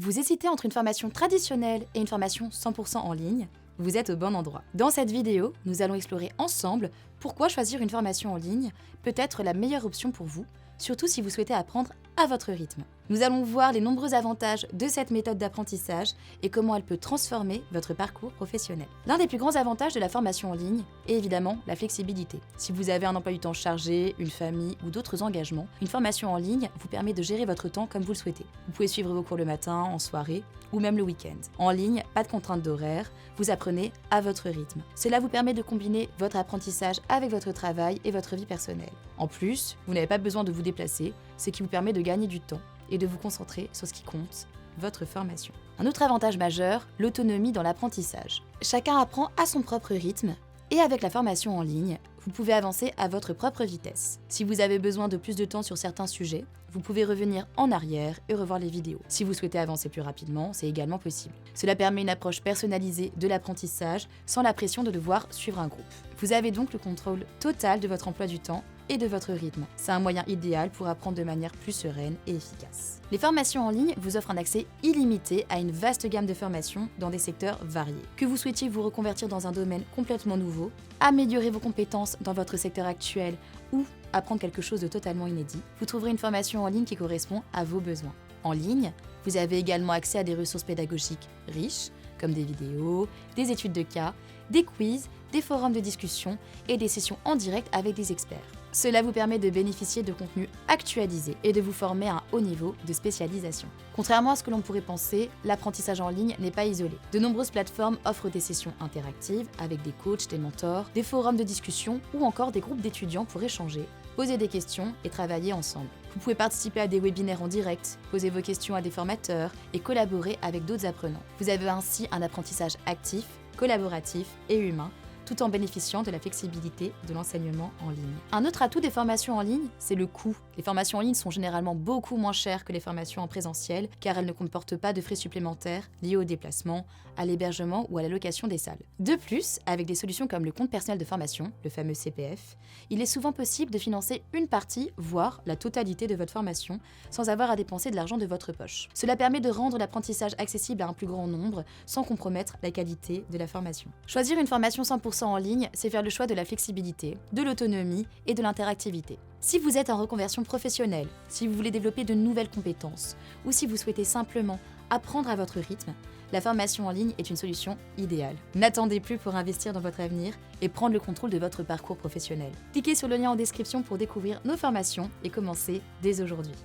Vous hésitez entre une formation traditionnelle et une formation 100% en ligne? Vous êtes au bon endroit. Dans cette vidéo, nous allons explorer ensemble pourquoi choisir une formation en ligne peut être la meilleure option pour vous, surtout si vous souhaitez apprendre à votre rythme. Nous allons voir les nombreux avantages de cette méthode d'apprentissage et comment elle peut transformer votre parcours professionnel. L'un des plus grands avantages de la formation en ligne est évidemment la flexibilité. Si vous avez un emploi du temps chargé, une famille ou d'autres engagements, une formation en ligne vous permet de gérer votre temps comme vous le souhaitez. Vous pouvez suivre vos cours le matin, en soirée ou même le week-end. En ligne, pas de contrainte d'horaire, vous apprenez à votre rythme. Cela vous permet de combiner votre apprentissage avec votre travail et votre vie personnelle. En plus, vous n'avez pas besoin de vous déplacer, ce qui vous permet de gagner du temps et de vous concentrer sur ce qui compte, votre formation. Un autre avantage majeur, l'autonomie dans l'apprentissage. Chacun apprend à son propre rythme et avec la formation en ligne, vous pouvez avancer à votre propre vitesse. Si vous avez besoin de plus de temps sur certains sujets, vous pouvez revenir en arrière et revoir les vidéos. Si vous souhaitez avancer plus rapidement, c'est également possible. Cela permet une approche personnalisée de l'apprentissage sans la pression de devoir suivre un groupe. Vous avez donc le contrôle total de votre emploi du temps et de votre rythme. C'est un moyen idéal pour apprendre de manière plus sereine et efficace. Les formations en ligne vous offrent un accès illimité à une vaste gamme de formations dans des secteurs variés. Que vous souhaitiez vous reconvertir dans un domaine complètement nouveau, améliorer vos compétences dans votre secteur actuel ou apprendre quelque chose de totalement inédit, vous trouverez une formation en ligne qui correspond à vos besoins. En ligne, vous avez également accès à des ressources pédagogiques riches, comme des vidéos, des études de cas, des quiz, des forums de discussion et des sessions en direct avec des experts. Cela vous permet de bénéficier de contenus actualisés et de vous former à un haut niveau de spécialisation. Contrairement à ce que l'on pourrait penser, l'apprentissage en ligne n'est pas isolé. De nombreuses plateformes offrent des sessions interactives avec des coachs, des mentors, des forums de discussion ou encore des groupes d'étudiants pour échanger, poser des questions et travailler ensemble. Vous pouvez participer à des webinaires en direct, poser vos questions à des formateurs et collaborer avec d'autres apprenants. Vous avez ainsi un apprentissage actif, collaboratif et humain, tout en bénéficiant de la flexibilité de l'enseignement en ligne. Un autre atout des formations en ligne, c'est le coût. Les formations en ligne sont généralement beaucoup moins chères que les formations en présentiel, car elles ne comportent pas de frais supplémentaires liés au déplacement, à l'hébergement ou à la location des salles. De plus, avec des solutions comme le compte personnel de formation, le fameux CPF, il est souvent possible de financer une partie, voire la totalité de votre formation, sans avoir à dépenser de l'argent de votre poche. Cela permet de rendre l'apprentissage accessible à un plus grand nombre, sans compromettre la qualité de la formation. Choisir une formation 100% en ligne, c'est faire le choix de la flexibilité, de l'autonomie et de l'interactivité. Si vous êtes en reconversion professionnelle, si vous voulez développer de nouvelles compétences, ou si vous souhaitez simplement apprendre à votre rythme, la formation en ligne est une solution idéale. N'attendez plus pour investir dans votre avenir et prendre le contrôle de votre parcours professionnel. Cliquez sur le lien en description pour découvrir nos formations et commencez dès aujourd'hui.